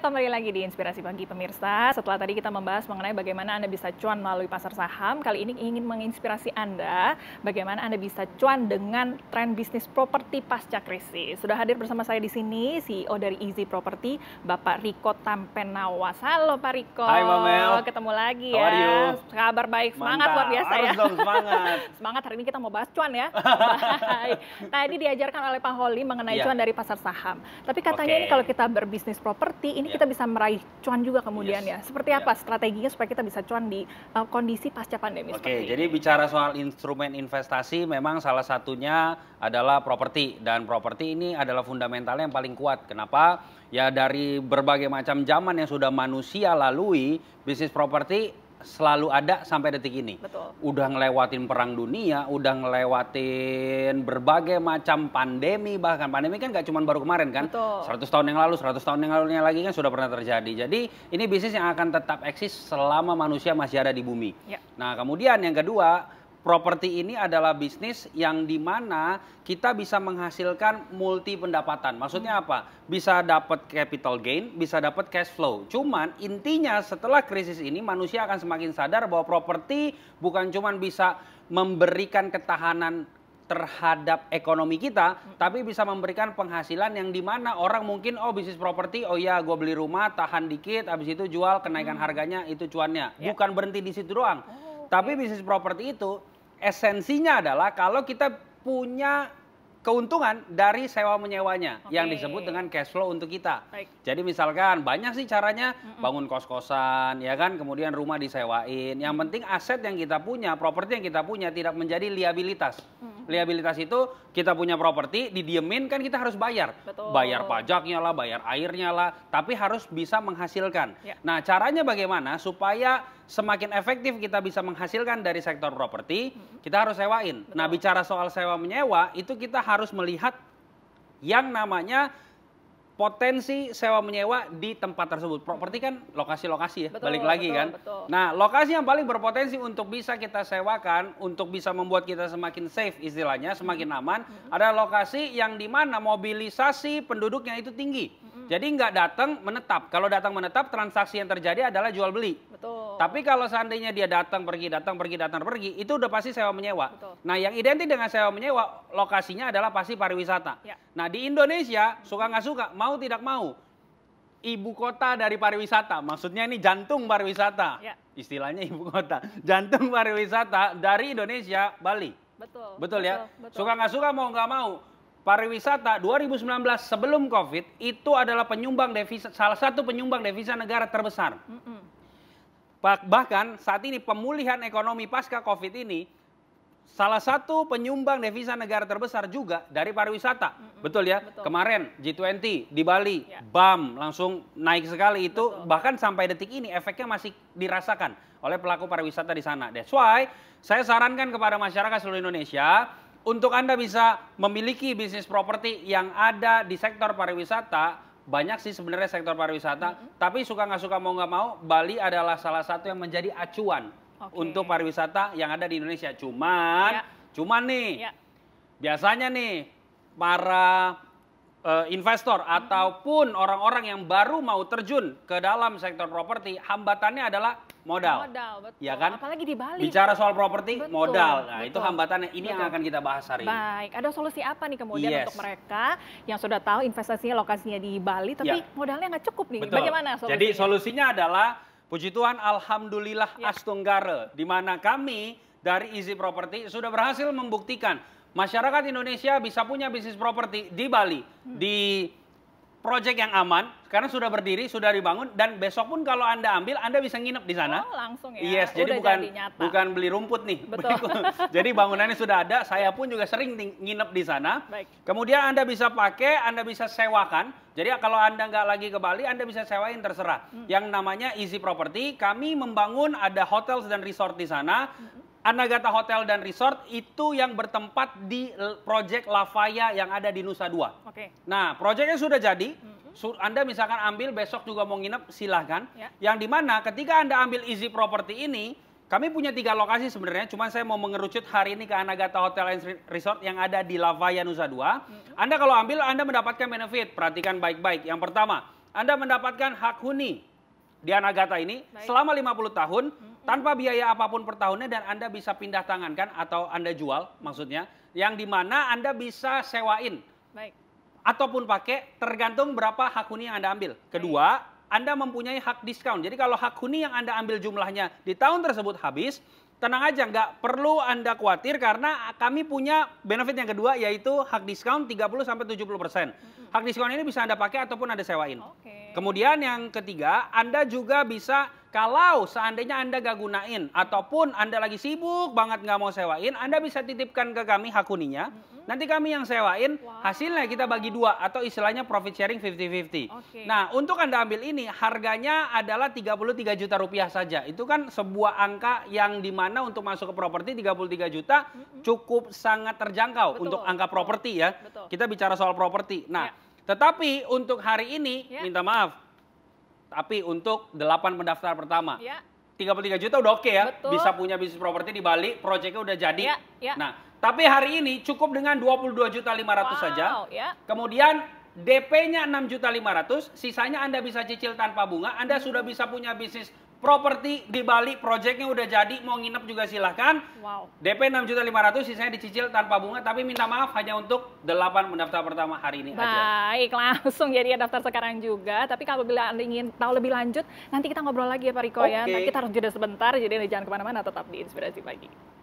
kembali lagi di Inspirasi Pagi pemirsa. Setelah tadi kita membahas mengenai bagaimana Anda bisa cuan melalui pasar saham, kali ini ingin menginspirasi Anda bagaimana Anda bisa cuan dengan tren bisnis properti pasca krisis. Sudah hadir bersama saya di sini CEO dari Easy Property, Bapak Riko Tampenawas. Halo Pak Riko. Hai Mbak Mel. Ketemu lagi How ya. are you? Kabar baik, semangat Mantap. luar biasa Harus ya. dong semangat. Semangat, hari ini kita mau bahas cuan ya. Baik. Tadi diajarkan oleh Pak Holly mengenai cuan dari pasar saham. Tapi katanya ini kalau kita berbisnis properti, ini kita bisa meraih cuan juga kemudian ya. Seperti apa strateginya supaya kita bisa cuan di kondisi pasca pandemi seperti ini? Jadi bicara soal instrumen investasi memang salah satunya adalah properti. Dan properti ini adalah fundamentalnya yang paling kuat. Kenapa? Ya dari berbagai macam zaman yang sudah manusia lalui, bisnis properti selalu ada sampai detik ini. Betul. Udah ngelewatin perang dunia, udah ngelewatin berbagai macam pandemi, bahkan pandemi kan gak cuma baru kemarin kan. Betul. 100 tahun yang lalu, 100 tahun yang lalunya lagi kan sudah pernah terjadi. Jadi ini bisnis yang akan tetap eksis selama manusia masih ada di bumi. Ya. Nah kemudian yang kedua, properti ini adalah bisnis yang dimana kita bisa menghasilkan multi pendapatan. Maksudnya apa? Bisa dapat capital gain, bisa dapat cash flow. Cuman intinya setelah krisis ini manusia akan semakin sadar bahwa properti bukan cuma bisa memberikan ketahanan terhadap ekonomi kita, tapi bisa memberikan penghasilan yang dimana orang mungkin bisnis properti, oh ya gue beli rumah, tahan dikit, habis itu jual, kenaikan harganya, itu cuannya. Bukan berhenti di situ doang. Tapi bisnis properti itu esensinya adalah kalau kita punya keuntungan dari sewa menyewanya yang disebut dengan cash flow untuk kita. Jadi misalkan banyak sih caranya, bangun kos-kosan ya kan, kemudian rumah disewain. Yang penting aset yang kita punya, properti yang kita punya tidak menjadi liabilitas. Liabilitas itu kita punya properti didiemin kan kita harus bayar. Betul. Bayar pajaknya lah, bayar airnya lah, tapi harus bisa menghasilkan. Ya. Nah, caranya bagaimana supaya semakin efektif kita bisa menghasilkan dari sektor properti, kita harus sewain. Betul. Nah, bicara soal sewa menyewa, itu kita harus melihat yang namanya potensi sewa menyewa di tempat tersebut. Properti kan lokasi-lokasi ya, Betul, balik lagi betul, kan. betul. Nah, lokasi yang paling berpotensi untuk bisa kita sewakan, untuk bisa membuat kita semakin safe istilahnya, semakin aman, adalah lokasi yang dimana mobilisasi penduduknya itu tinggi. Jadi nggak datang menetap. Kalau datang menetap, transaksi yang terjadi adalah jual beli. Betul. Tapi kalau seandainya dia datang pergi, itu udah pasti sewa menyewa. Betul. Nah, yang identik dengan sewa menyewa, lokasinya adalah pasti pariwisata. Ya. Nah, di Indonesia, suka nggak suka, mau tidak mau, ibu kota dari pariwisata, maksudnya ini jantung pariwisata. Ya. Istilahnya ibu kota. Jantung pariwisata dari Indonesia, Bali. Betul. Betul ya? Betul. Suka nggak suka, mau nggak mau. Pariwisata 2019 sebelum COVID itu adalah penyumbang devisa, salah satu penyumbang devisa negara terbesar. Bahkan saat ini pemulihan ekonomi pasca COVID ini salah satu penyumbang devisa negara terbesar juga dari pariwisata. Betul ya? Betul. Kemarin G20 di Bali, Ya. BAM langsung naik sekali itu. Betul. Bahkan sampai detik ini efeknya masih dirasakan oleh pelaku pariwisata di sana. That's why saya sarankan kepada masyarakat seluruh Indonesia untuk Anda bisa memiliki bisnis properti yang ada di sektor pariwisata. Banyak sih sebenarnya sektor pariwisata, tapi suka nggak suka mau nggak mau, Bali adalah salah satu yang menjadi acuan untuk pariwisata yang ada di Indonesia. Cuman nih, biasanya nih para investor ataupun orang-orang yang baru mau terjun ke dalam sektor properti, hambatannya adalah modal. Modal, betul. Ya kan? Apalagi di Bali. Bicara soal properti, Betul, modal. Nah, betul. itu hambatannya. Ini yang akan kita bahas hari ini. Baik, ada solusi apa nih kemudian untuk mereka yang sudah tahu investasinya lokasinya di Bali, tapi modalnya nggak cukup nih. Betul. Bagaimana solusinya? Jadi solusinya adalah, puji Tuhan, alhamdulillah astunggara, di mana kami dari Easy Property sudah berhasil membuktikan masyarakat Indonesia bisa punya bisnis properti di Bali, di proyek yang aman, karena sudah berdiri, sudah dibangun, dan besok pun kalau Anda ambil, Anda bisa nginep di sana. Oh, langsung ya. Yes, jadi bukan beli rumput nih. Betul. Jadi bangunannya sudah ada, saya pun juga sering nginep di sana. Baik. Kemudian Anda bisa pakai, Anda bisa sewakan. Jadi kalau Anda nggak lagi ke Bali, Anda bisa sewain terserah. Yang namanya Easy Property, kami membangun ada hotel dan resort di sana. Anagata Hotel dan Resort itu yang bertempat di proyek Lavaya yang ada di Nusa Dua. Nah, proyeknya sudah jadi. Anda misalkan ambil besok juga mau nginep, silahkan. Yang dimana ketika Anda ambil Easy Property ini, kami punya 3 lokasi sebenarnya. Cuman saya mau mengerucut hari ini ke Anagata Hotel and Resort yang ada di Lavaya Nusa Dua. Anda kalau ambil, Anda mendapatkan benefit. Perhatikan baik-baik. Yang pertama, Anda mendapatkan hak huni di Anagata ini selama 50 tahun tanpa biaya apapun per tahunnya, dan Anda bisa pindah tangankan atau Anda jual maksudnya, yang dimana Anda bisa sewain ataupun pakai tergantung berapa hak huni yang Anda ambil. Kedua, Anda mempunyai hak diskon. Jadi kalau hak huni yang Anda ambil jumlahnya di tahun tersebut habis, tenang aja, nggak perlu Anda khawatir karena kami punya benefit yang kedua, yaitu hak diskon 30-70%. Hak diskon ini bisa Anda pakai ataupun Anda sewain. Kemudian yang ketiga, Anda juga bisa, kalau seandainya Anda gak gunain ataupun Anda lagi sibuk banget nggak mau sewain, Anda bisa titipkan ke kami hak huninya. Nanti kami yang sewain, hasilnya kita bagi dua atau istilahnya profit sharing 50-50. Nah, untuk Anda ambil ini harganya adalah 33 juta rupiah saja. Itu kan sebuah angka yang dimana untuk masuk ke properti 33 juta cukup sangat terjangkau untuk angka properti ya. Kita bicara soal properti. Nah, tetapi untuk hari ini, minta maaf, tapi untuk 8 pendaftar pertama, 33 juta udah oke ya, bisa punya bisnis properti di Bali, proyeknya udah jadi. Nah, tapi hari ini cukup dengan 22.500.000 saja. Kemudian DP-nya 6.500.000, sisanya Anda bisa cicil tanpa bunga. Anda sudah bisa punya bisnis properti di Bali, proyeknya udah jadi, mau nginep juga silahkan. DP 6.500.000, sisanya dicicil tanpa bunga, tapi minta maaf hanya untuk 8 pendaftar pertama hari ini aja. Baik, langsung jadi daftar sekarang juga. Tapi kalau bila Anda ingin tahu lebih lanjut, nanti kita ngobrol lagi ya Pak Riko ya. Nanti kita harus jeda sebentar, jadi jangan kemana-mana, tetap di Inspirasi Pagi.